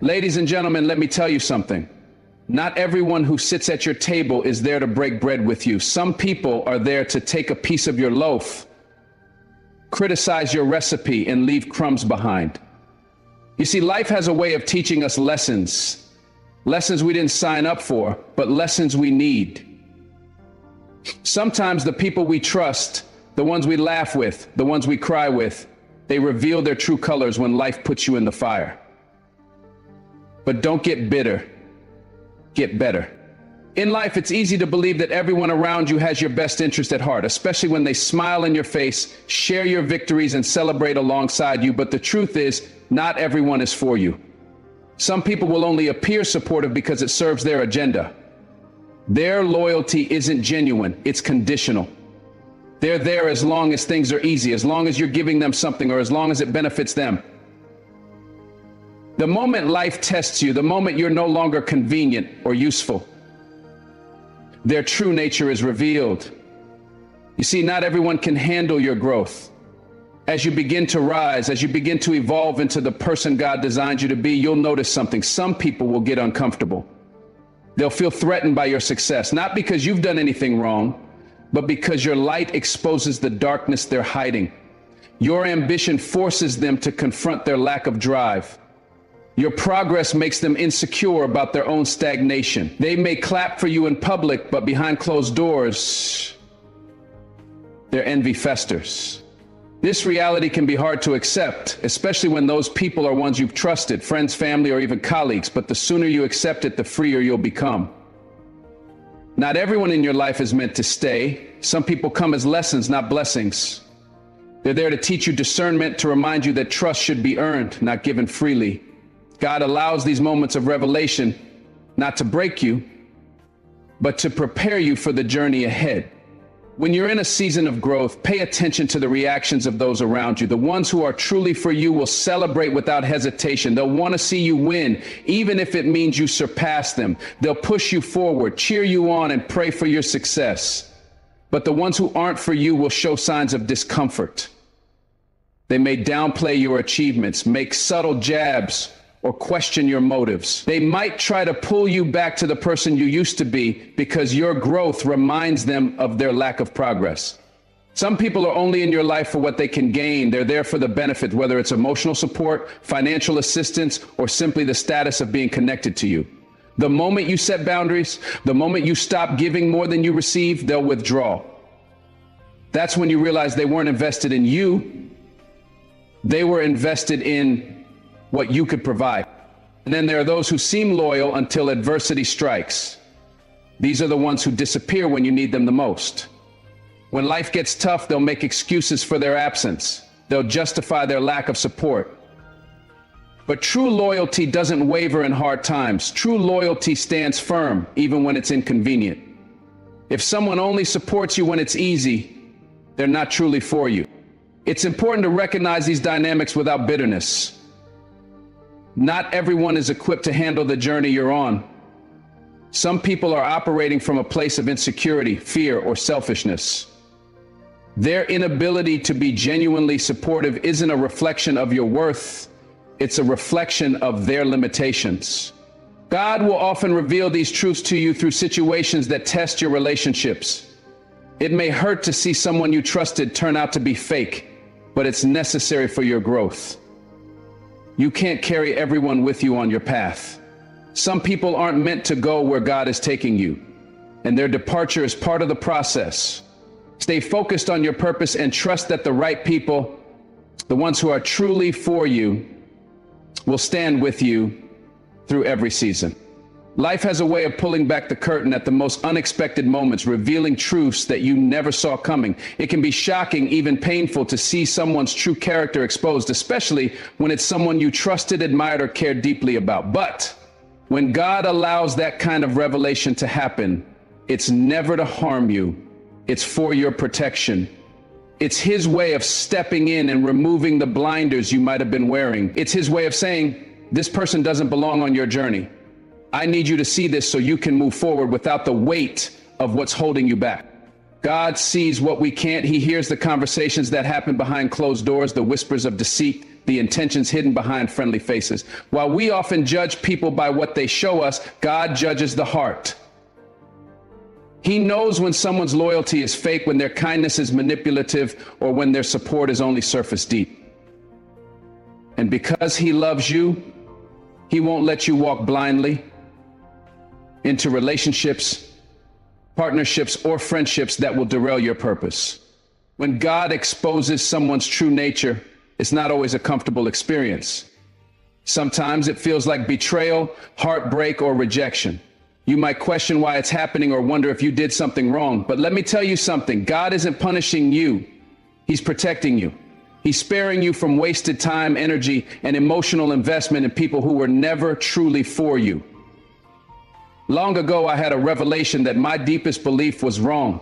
Ladies and gentlemen, let me tell you something. Not everyone who sits at your table is there to break bread with you. Some people are there to take a piece of your loaf, criticize your recipe, and leave crumbs behind. You see, life has a way of teaching us lessons. Lessons we didn't sign up for, but lessons we need. Sometimes the people we trust, the ones we laugh with, the ones we cry with, they reveal their true colors when life puts you in the fire. But don't get bitter. Get better. In life, it's easy to believe that everyone around you has your best interest at heart, especially when they smile in your face, share your victories, and celebrate alongside you. But the truth is, not everyone is for you. Some people will only appear supportive because it serves their agenda. Their loyalty isn't genuine, it's conditional. They're there as long as things are easy, as long as you're giving them something, or as long as it benefits them. The moment life tests you, the moment you're no longer convenient or useful, their true nature is revealed. You see, not everyone can handle your growth. As you begin to rise, as you begin to evolve into the person God designed you to be, you'll notice something. Some people will get uncomfortable. They'll feel threatened by your success, not because you've done anything wrong, but because your light exposes the darkness they're hiding. Your ambition forces them to confront their lack of drive. Your progress makes them insecure about their own stagnation. They may clap for you in public, but behind closed doors, their envy festers. This reality can be hard to accept, especially when those people are ones you've trusted, friends, family, or even colleagues. But the sooner you accept it, the freer you'll become. Not everyone in your life is meant to stay. Some people come as lessons, not blessings. They're there to teach you discernment, to remind you that trust should be earned, not given freely. God allows these moments of revelation not to break you, but to prepare you for the journey ahead. When you're in a season of growth, pay attention to the reactions of those around you. The ones who are truly for you will celebrate without hesitation. They'll want to see you win, even if it means you surpass them. They'll push you forward, cheer you on, and pray for your success. But the ones who aren't for you will show signs of discomfort. They may downplay your achievements, make subtle jabs, or question your motives. They might try to pull you back to the person you used to be because your growth reminds them of their lack of progress. Some people are only in your life for what they can gain. They're there for the benefit, whether it's emotional support, financial assistance, or simply the status of being connected to you. The moment you set boundaries, the moment you stop giving more than you receive, they'll withdraw. That's when you realize they weren't invested in you. They were invested in what you could provide. And then there are those who seem loyal until adversity strikes. These are the ones who disappear when you need them the most. When life gets tough, they'll make excuses for their absence. They'll justify their lack of support. But true loyalty doesn't waver in hard times. True loyalty stands firm, even when it's inconvenient. If someone only supports you when it's easy, they're not truly for you. It's important to recognize these dynamics without bitterness. Not everyone is equipped to handle the journey you're on. Some people are operating from a place of insecurity, fear, or selfishness. Their inability to be genuinely supportive isn't a reflection of your worth, it's a reflection of their limitations. God will often reveal these truths to you through situations that test your relationships. It may hurt to see someone you trusted turn out to be fake, but it's necessary for your growth. You can't carry everyone with you on your path. Some people aren't meant to go where God is taking you, and their departure is part of the process. Stay focused on your purpose and trust that the right people, the ones who are truly for you, will stand with you through every season. Life has a way of pulling back the curtain at the most unexpected moments, revealing truths that you never saw coming. It can be shocking, even painful, to see someone's true character exposed, especially when it's someone you trusted, admired, or cared deeply about. But when God allows that kind of revelation to happen, it's never to harm you. It's for your protection. It's His way of stepping in and removing the blinders you might have been wearing. It's His way of saying, this person doesn't belong on your journey. I need you to see this so you can move forward without the weight of what's holding you back. God sees what we can't. He hears the conversations that happen behind closed doors, the whispers of deceit, the intentions hidden behind friendly faces. While we often judge people by what they show us, God judges the heart. He knows when someone's loyalty is fake, when their kindness is manipulative, or when their support is only surface deep. And because he loves you, he won't let you walk blindly into relationships, partnerships, or friendships that will derail your purpose. When God exposes someone's true nature, it's not always a comfortable experience. Sometimes it feels like betrayal, heartbreak, or rejection. You might question why it's happening or wonder if you did something wrong. But let me tell you something. God isn't punishing you. He's protecting you. He's sparing you from wasted time, energy, and emotional investment in people who were never truly for you. Long ago, I had a revelation that my deepest belief was wrong,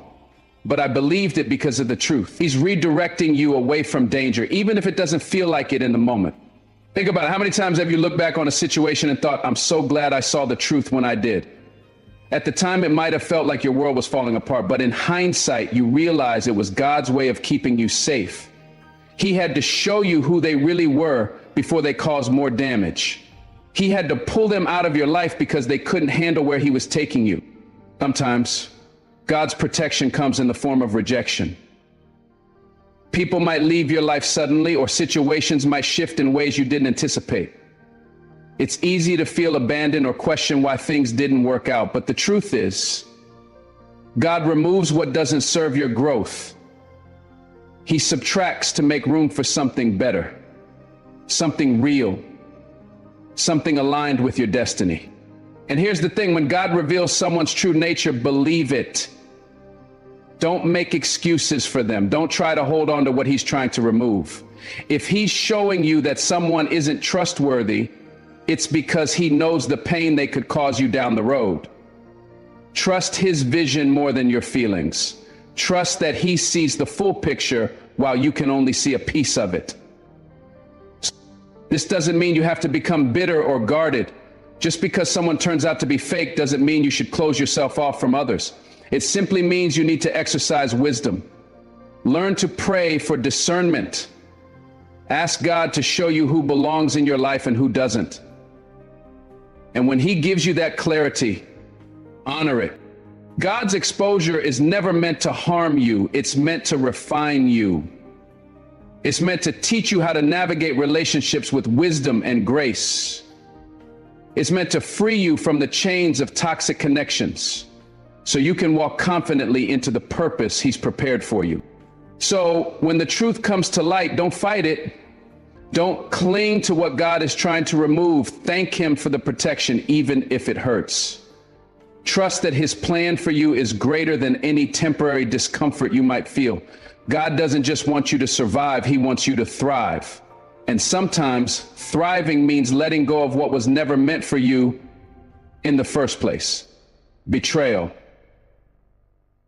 but I believed it because of the truth. He's redirecting you away from danger, even if it doesn't feel like it in the moment. Think about it. How many times have you looked back on a situation and thought, I'm so glad I saw the truth when I did? At the time, it might have felt like your world was falling apart, but in hindsight, you realize it was God's way of keeping you safe. He had to show you who they really were before they caused more damage. He had to pull them out of your life because they couldn't handle where he was taking you. Sometimes God's protection comes in the form of rejection. People might leave your life suddenly, or situations might shift in ways you didn't anticipate. It's easy to feel abandoned or question why things didn't work out, but the truth is, God removes what doesn't serve your growth. He subtracts to make room for something better, something real, something aligned with your destiny. And here's the thing, when God reveals someone's true nature, believe it. Don't make excuses for them. Don't try to hold on to what he's trying to remove. If he's showing you that someone isn't trustworthy, it's because he knows the pain they could cause you down the road. Trust his vision more than your feelings. Trust that he sees the full picture while you can only see a piece of it. This doesn't mean you have to become bitter or guarded. Just because someone turns out to be fake doesn't mean you should close yourself off from others. It simply means you need to exercise wisdom. Learn to pray for discernment. Ask God to show you who belongs in your life and who doesn't. And when he gives you that clarity, honor it. God's exposure is never meant to harm you. It's meant to refine you. It's meant to teach you how to navigate relationships with wisdom and grace. It's meant to free you from the chains of toxic connections so you can walk confidently into the purpose he's prepared for you. So when the truth comes to light, don't fight it. Don't cling to what God is trying to remove. Thank him for the protection, even if it hurts. Trust that his plan for you is greater than any temporary discomfort you might feel. God doesn't just want you to survive, he wants you to thrive. And sometimes thriving means letting go of what was never meant for you in the first place. Betrayal.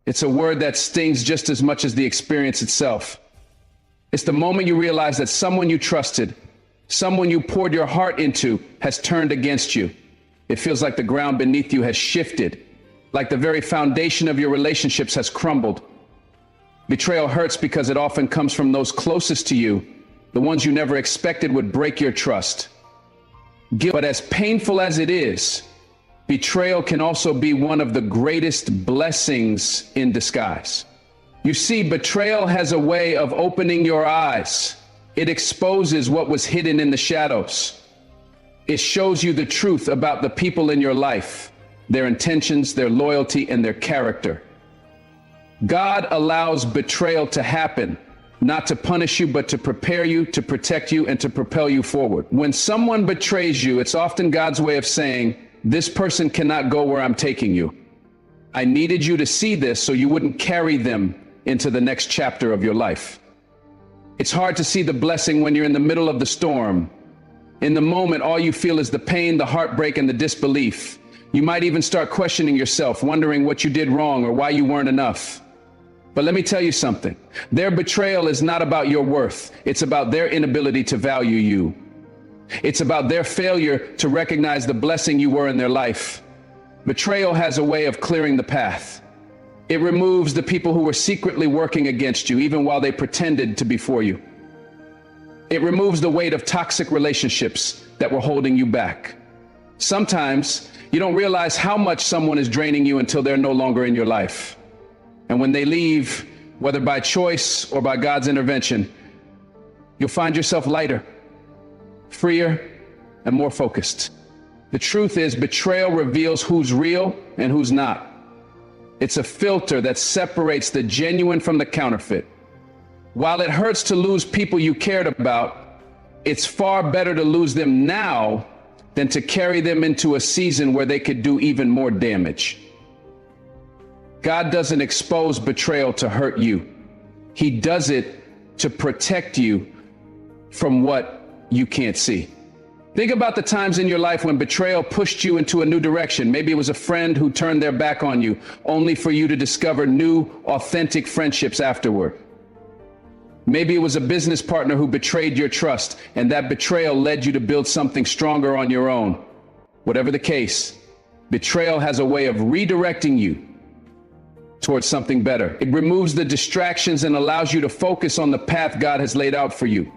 It's a word that stings just as much as the experience itself. It's the moment you realize that someone you trusted, someone you poured your heart into, has turned against you. It feels like the ground beneath you has shifted, like the very foundation of your relationships has crumbled. Betrayal hurts because it often comes from those closest to you, the ones you never expected would break your trust. But as painful as it is, betrayal can also be one of the greatest blessings in disguise. You see, betrayal has a way of opening your eyes. It exposes what was hidden in the shadows. It shows you the truth about the people in your life, their intentions, their loyalty, and their character. God allows betrayal to happen, not to punish you, but to prepare you, to protect you, and to propel you forward. When someone betrays you, it's often God's way of saying, this person cannot go where I'm taking you. I needed you to see this so you wouldn't carry them into the next chapter of your life. It's hard to see the blessing when you're in the middle of the storm. In the moment, all you feel is the pain, the heartbreak, and the disbelief. You might even start questioning yourself, wondering what you did wrong or why you weren't enough. But let me tell you something. Their betrayal is not about your worth. It's about their inability to value you. It's about their failure to recognize the blessing you were in their life. Betrayal has a way of clearing the path. It removes the people who were secretly working against you, even while they pretended to be for you. It removes the weight of toxic relationships that were holding you back. Sometimes you don't realize how much someone is draining you until they're no longer in your life. And when they leave, whether by choice or by God's intervention, you'll find yourself lighter, freer, and more focused. The truth is, betrayal reveals who's real and who's not. It's a filter that separates the genuine from the counterfeit. While it hurts to lose people you cared about, it's far better to lose them now than to carry them into a season where they could do even more damage. God doesn't expose betrayal to hurt you. He does it to protect you from what you can't see. Think about the times in your life when betrayal pushed you into a new direction. Maybe it was a friend who turned their back on you, only for you to discover new, authentic friendships afterward. Maybe it was a business partner who betrayed your trust, and that betrayal led you to build something stronger on your own. Whatever the case, betrayal has a way of redirecting you towards something better. It removes the distractions and allows you to focus on the path God has laid out for you.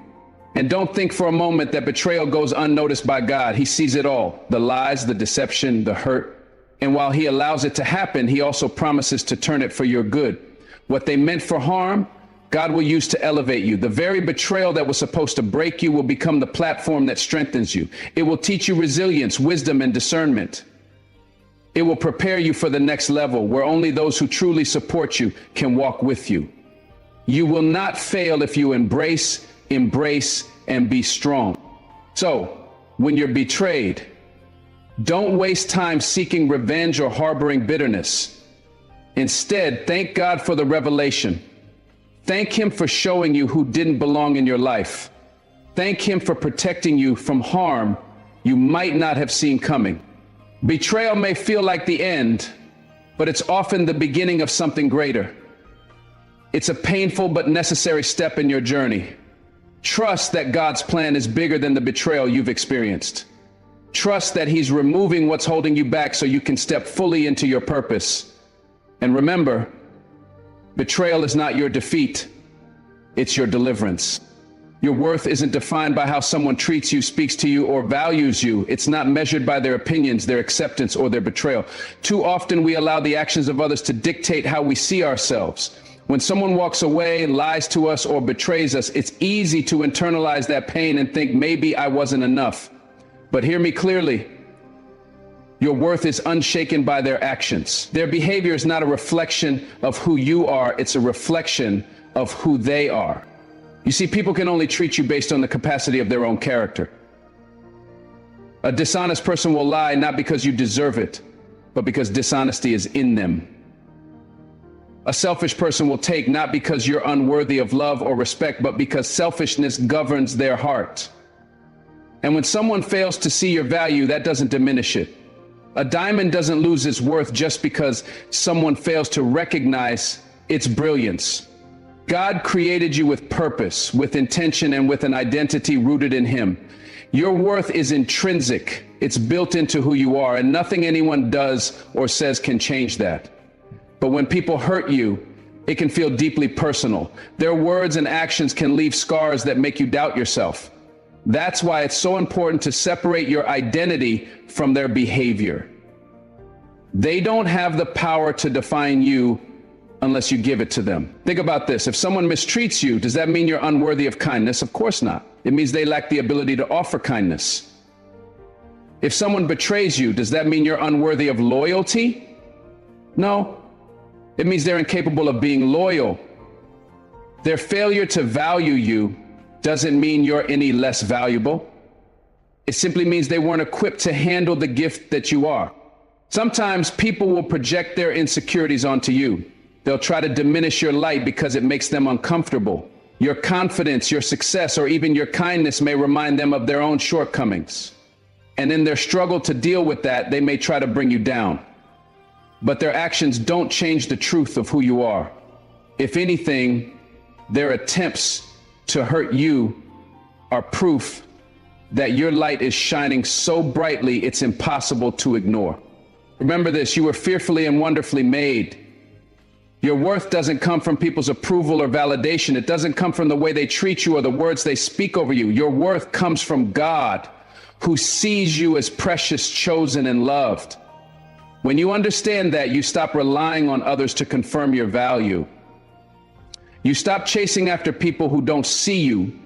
And don't think for a moment that betrayal goes unnoticed by God. He sees it all, the lies, the deception, the hurt. And while he allows it to happen, he also promises to turn it for your good. What they meant for harm, God will use to elevate you. The very betrayal that was supposed to break you will become the platform that strengthens you. It will teach you resilience, wisdom, and discernment. It will prepare you for the next level, where only those who truly support you can walk with you. You will not fail if you embrace, and be strong. So, when you're betrayed, don't waste time seeking revenge or harboring bitterness. Instead, thank God for the revelation. Thank him for showing you who didn't belong in your life. Thank him for protecting you from harm you might not have seen coming. Betrayal may feel like the end, but it's often the beginning of something greater. It's a painful but necessary step in your journey. Trust that God's plan is bigger than the betrayal you've experienced. Trust that he's removing what's holding you back so you can step fully into your purpose. And remember, betrayal is not your defeat, it's your deliverance. Your worth isn't defined by how someone treats you, speaks to you, or values you. It's not measured by their opinions, their acceptance, or their betrayal. Too often we allow the actions of others to dictate how we see ourselves. When someone walks away, lies to us, or betrays us, it's easy to internalize that pain and think maybe I wasn't enough. But hear me clearly. Your worth is unshaken by their actions. Their behavior is not a reflection of who you are, it's a reflection of who they are. You see, people can only treat you based on the capacity of their own character. A dishonest person will lie not because you deserve it, but because dishonesty is in them. A selfish person will take not because you're unworthy of love or respect, but because selfishness governs their heart. And when someone fails to see your value, that doesn't diminish it. A diamond doesn't lose its worth just because someone fails to recognize its brilliance. God created you with purpose, with intention, and with an identity rooted in him. Your worth is intrinsic. It's built into who you are, and nothing anyone does or says can change that. But when people hurt you, it can feel deeply personal. Their words and actions can leave scars that make you doubt yourself. That's why it's so important to separate your identity from their behavior. They don't have the power to define you unless you give it to them. Think about this. If someone mistreats you, does that mean you're unworthy of kindness? Of course not. It means they lack the ability to offer kindness. If someone betrays you, does that mean you're unworthy of loyalty? No. It means they're incapable of being loyal. Their failure to value you doesn't mean you're any less valuable. It simply means they weren't equipped to handle the gift that you are. Sometimes people will project their insecurities onto you. They'll try to diminish your light because it makes them uncomfortable. Your confidence, your success, or even your kindness may remind them of their own shortcomings. And in their struggle to deal with that, they may try to bring you down. But their actions don't change the truth of who you are. If anything, their attempts to hurt you are proof that your light is shining so brightly it's impossible to ignore. Remember this, you were fearfully and wonderfully made. Your worth doesn't come from people's approval or validation. It doesn't come from the way they treat you or the words they speak over you. Your worth comes from God, who sees you as precious, chosen, and loved. When you understand that, you stop relying on others to confirm your value. You stop chasing after people who don't see you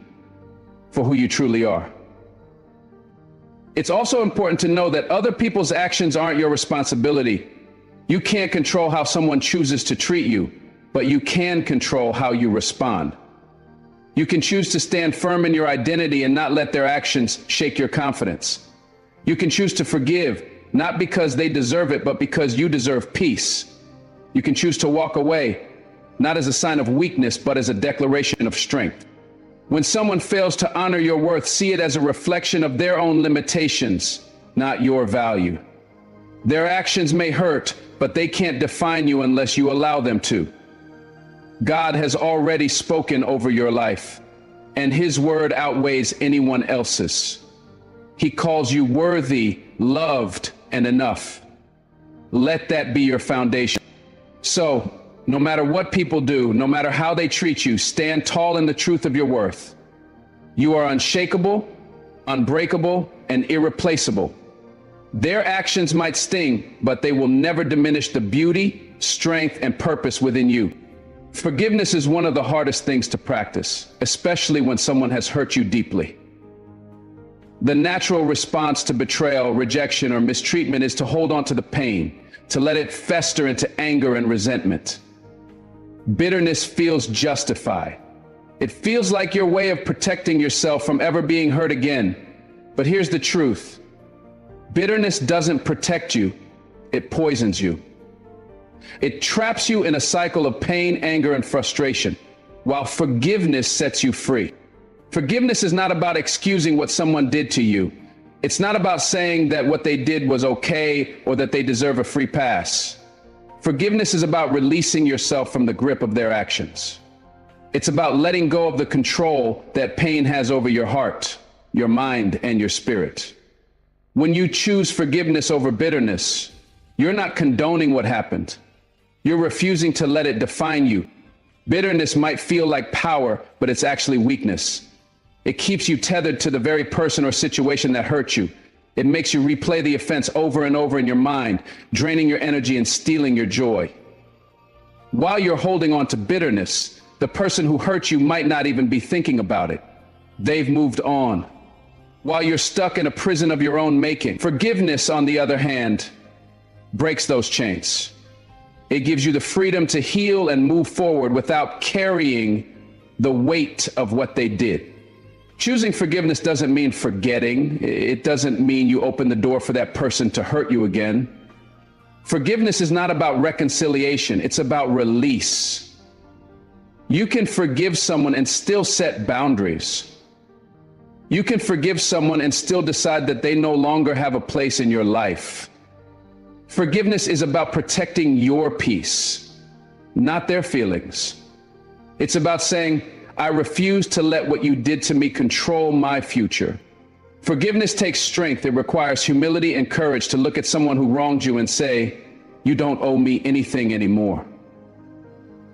for who you truly are. It's also important to know that other people's actions aren't your responsibility. You can't control how someone chooses to treat you, but you can control how you respond. You can choose to stand firm in your identity and not let their actions shake your confidence. You can choose to forgive, not because they deserve it, but because you deserve peace. You can choose to walk away, not as a sign of weakness, but as a declaration of strength. When someone fails to honor your worth, see it as a reflection of their own limitations, not your value. Their actions may hurt, but they can't define you unless you allow them to. God has already spoken over your life, and his word outweighs anyone else's. He calls you worthy, loved, and enough. Let that be your foundation. So, no matter what people do, no matter how they treat you, stand tall in the truth of your worth. You are unshakable, unbreakable, and irreplaceable. Their actions might sting, but they will never diminish the beauty, strength, and purpose within you. Forgiveness is one of the hardest things to practice, especially when someone has hurt you deeply. The natural response to betrayal, rejection, or mistreatment is to hold on to the pain, to let it fester into anger and resentment. Bitterness feels justified. It feels like your way of protecting yourself from ever being hurt again. But here's the truth. Bitterness doesn't protect you, it poisons you. It traps you in a cycle of pain, anger, and frustration, while forgiveness sets you free. Forgiveness is not about excusing what someone did to you. It's not about saying that what they did was okay or that they deserve a free pass. Forgiveness is about releasing yourself from the grip of their actions. It's about letting go of the control that pain has over your heart, your mind, and your spirit. When you choose forgiveness over bitterness, you're not condoning what happened. You're refusing to let it define you. Bitterness might feel like power, but it's actually weakness. It keeps you tethered to the very person or situation that hurt you. It makes you replay the offense over and over in your mind, draining your energy and stealing your joy. While you're holding on to bitterness, the person who hurt you might not even be thinking about it. They've moved on. While you're stuck in a prison of your own making, forgiveness, on the other hand, breaks those chains. It gives you the freedom to heal and move forward without carrying the weight of what they did. Choosing forgiveness doesn't mean forgetting. It doesn't mean you open the door for that person to hurt you again. Forgiveness is not about reconciliation. It's about release. You can forgive someone and still set boundaries. You can forgive someone and still decide that they no longer have a place in your life. Forgiveness is about protecting your peace, not their feelings. It's about saying, I refuse to let what you did to me control my future. Forgiveness takes strength. It requires humility and courage to look at someone who wronged you and say, you don't owe me anything anymore.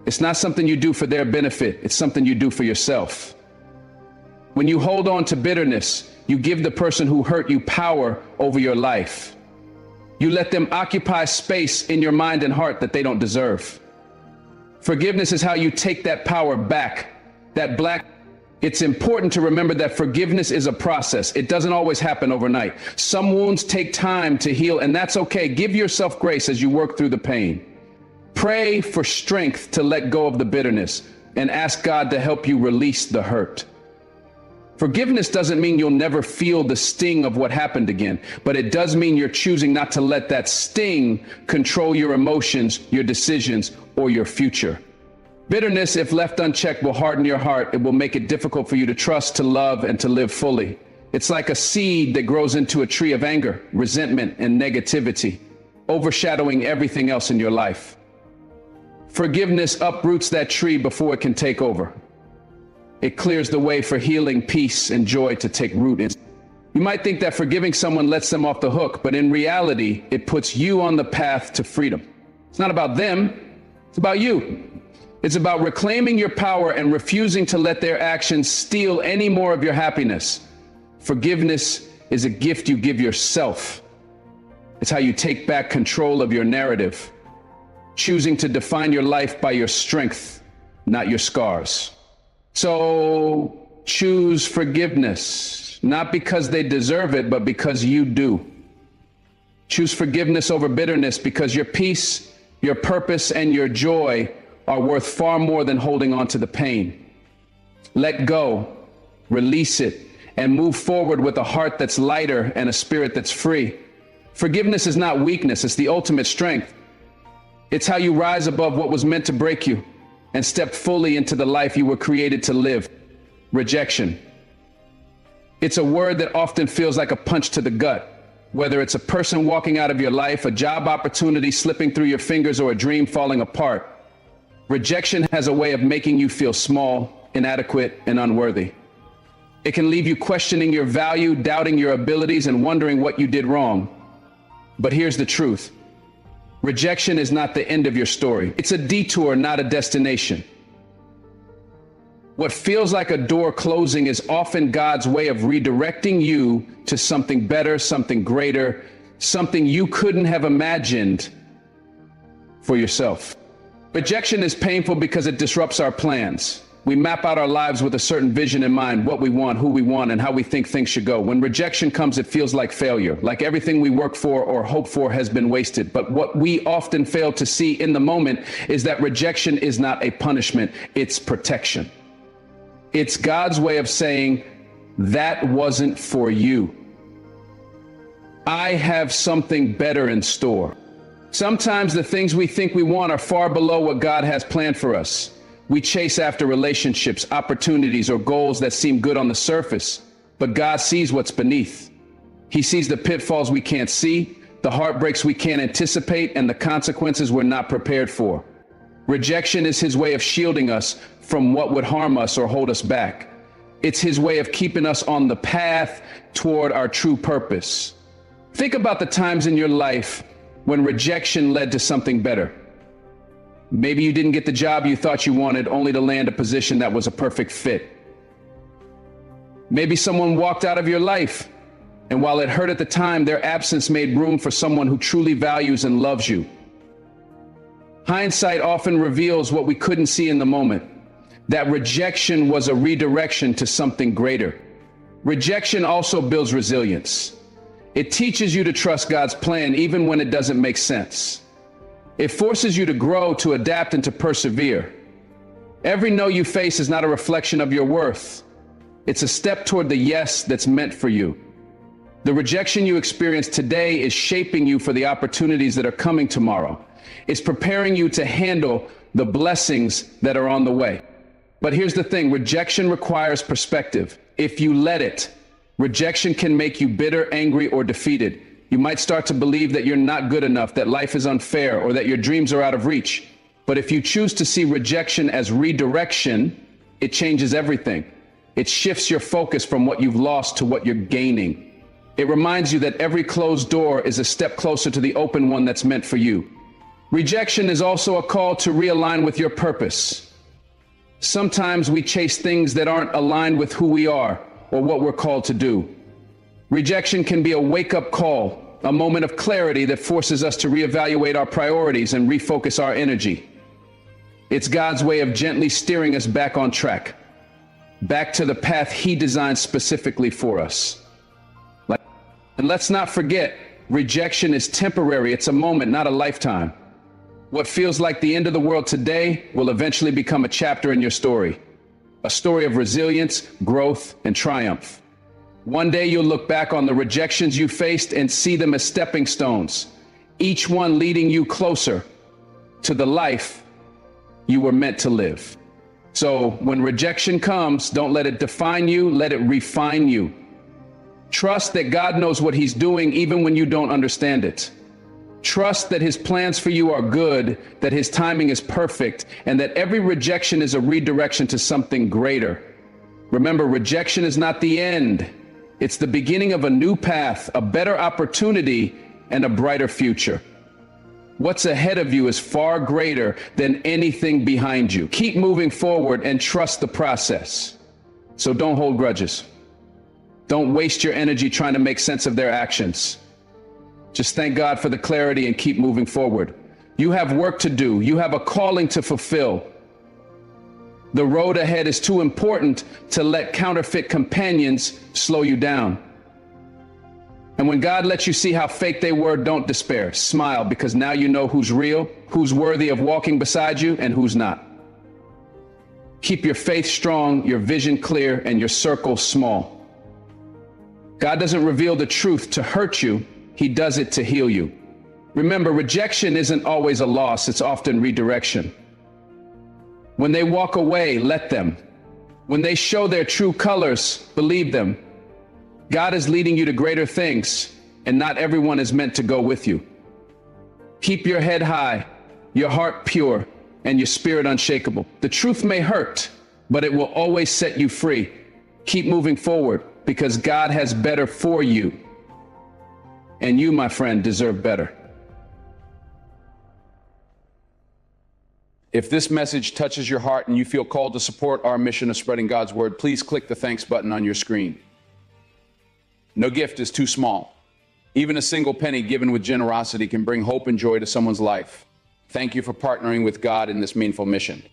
It's not something you do for their benefit. It's something you do for yourself. When you hold on to bitterness, you give the person who hurt you power over your life. You let them occupy space in your mind and heart that they don't deserve. Forgiveness is how you take that power back. It's important to remember that forgiveness is a process. It doesn't always happen overnight. Some wounds take time to heal, and that's okay. Give yourself grace as you work through the pain. Pray for strength to let go of the bitterness and ask God to help you release the hurt. Forgiveness doesn't mean you'll never feel the sting of what happened again, but it does mean you're choosing not to let that sting control your emotions, your decisions, or your future. Bitterness, if left unchecked, will harden your heart. It will make it difficult for you to trust, to love, and to live fully. It's like a seed that grows into a tree of anger, resentment, and negativity, overshadowing everything else in your life. Forgiveness uproots that tree before it can take over. It clears the way for healing, peace, and joy to take root in. You might think that forgiving someone lets them off the hook, but in reality, it puts you on the path to freedom. It's not about them. It's about you. It's about reclaiming your power and refusing to let their actions steal any more of your happiness. Forgiveness is a gift you give yourself. It's how you take back control of your narrative, choosing to define your life by your strength, not your scars. So choose forgiveness, not because they deserve it, but because you do. Choose forgiveness over bitterness because your peace, your purpose, and your joy are worth far more than holding on to the pain. Let go, release it, and move forward with a heart that's lighter and a spirit that's free. Forgiveness is not weakness, it's the ultimate strength. It's how you rise above what was meant to break you and step fully into the life you were created to live. Rejection. It's a word that often feels like a punch to the gut. Whether it's a person walking out of your life, a job opportunity slipping through your fingers, or a dream falling apart, rejection has a way of making you feel small, inadequate, and unworthy. It can leave you questioning your value, doubting your abilities, and wondering what you did wrong. But here's the truth. Rejection is not the end of your story. It's a detour, not a destination. What feels like a door closing is often God's way of redirecting you to something better, something greater, something you couldn't have imagined for yourself. Rejection is painful because it disrupts our plans. We map out our lives with a certain vision in mind, what we want, who we want, and how we think things should go. When rejection comes, it feels like failure, like everything we work for or hope for has been wasted. But what we often fail to see in the moment is that rejection is not a punishment, it's protection. It's God's way of saying, that wasn't for you. I have something better in store. Sometimes the things we think we want are far below what God has planned for us. We chase after relationships, opportunities, or goals that seem good on the surface, but God sees what's beneath. He sees the pitfalls we can't see, the heartbreaks we can't anticipate, and the consequences we're not prepared for. Rejection is His way of shielding us from what would harm us or hold us back. It's His way of keeping us on the path toward our true purpose. Think about the times in your life when rejection led to something better. Maybe you didn't get the job you thought you wanted, only to land a position that was a perfect fit. Maybe someone walked out of your life, and while it hurt at the time, their absence made room for someone who truly values and loves you. Hindsight often reveals what we couldn't see in the moment. That rejection was a redirection to something greater. Rejection also builds resilience. It teaches you to trust God's plan even when it doesn't make sense. It forces you to grow, to adapt, and to persevere. Every no you face is not a reflection of your worth. It's a step toward the yes that's meant for you. The rejection you experience today is shaping you for the opportunities that are coming tomorrow. It's preparing you to handle the blessings that are on the way. But here's the thing, rejection requires perspective. If you let it, rejection can make you bitter, angry, or defeated. You might start to believe that you're not good enough, that life is unfair, or that your dreams are out of reach. But if you choose to see rejection as redirection, it changes everything. It shifts your focus from what you've lost to what you're gaining. It reminds you that every closed door is a step closer to the open one that's meant for you. Rejection is also a call to realign with your purpose. Sometimes we chase things that aren't aligned with who we are or what we're called to do. Rejection can be a wake-up call, a moment of clarity that forces us to reevaluate our priorities and refocus our energy. It's God's way of gently steering us back on track, back to the path He designed specifically for us. And let's not forget, rejection is temporary. It's a moment, not a lifetime. What feels like the end of the world today will eventually become a chapter in your story, a story of resilience, growth, and triumph. One day you'll look back on the rejections you faced and see them as stepping stones, each one leading you closer to the life you were meant to live. So when rejection comes, don't let it define you, let it refine you. Trust that God knows what He's doing even when you don't understand it. Trust that His plans for you are good, that His timing is perfect, and that every rejection is a redirection to something greater. Remember, rejection is not the end. It's the beginning of a new path, a better opportunity, and a brighter future. What's ahead of you is far greater than anything behind you. Keep moving forward and trust the process. So don't hold grudges. Don't waste your energy trying to make sense of their actions. Just thank God for the clarity and keep moving forward. You have work to do. You have a calling to fulfill. The road ahead is too important to let counterfeit companions slow you down. And when God lets you see how fake they were, don't despair. Smile, because now you know who's real, who's worthy of walking beside you, and who's not. Keep your faith strong, your vision clear, and your circle small. God doesn't reveal the truth to hurt you. He does it to heal you. Remember, rejection isn't always a loss. It's often redirection. When they walk away, let them. When they show their true colors, believe them. God is leading you to greater things, and not everyone is meant to go with you. Keep your head high, your heart pure, and your spirit unshakable. The truth may hurt, but it will always set you free. Keep moving forward, because God has better for you. And you, my friend, deserve better. If this message touches your heart and you feel called to support our mission of spreading God's word, please click the thanks button on your screen. No gift is too small. Even a single penny given with generosity can bring hope and joy to someone's life. Thank you for partnering with God in this meaningful mission.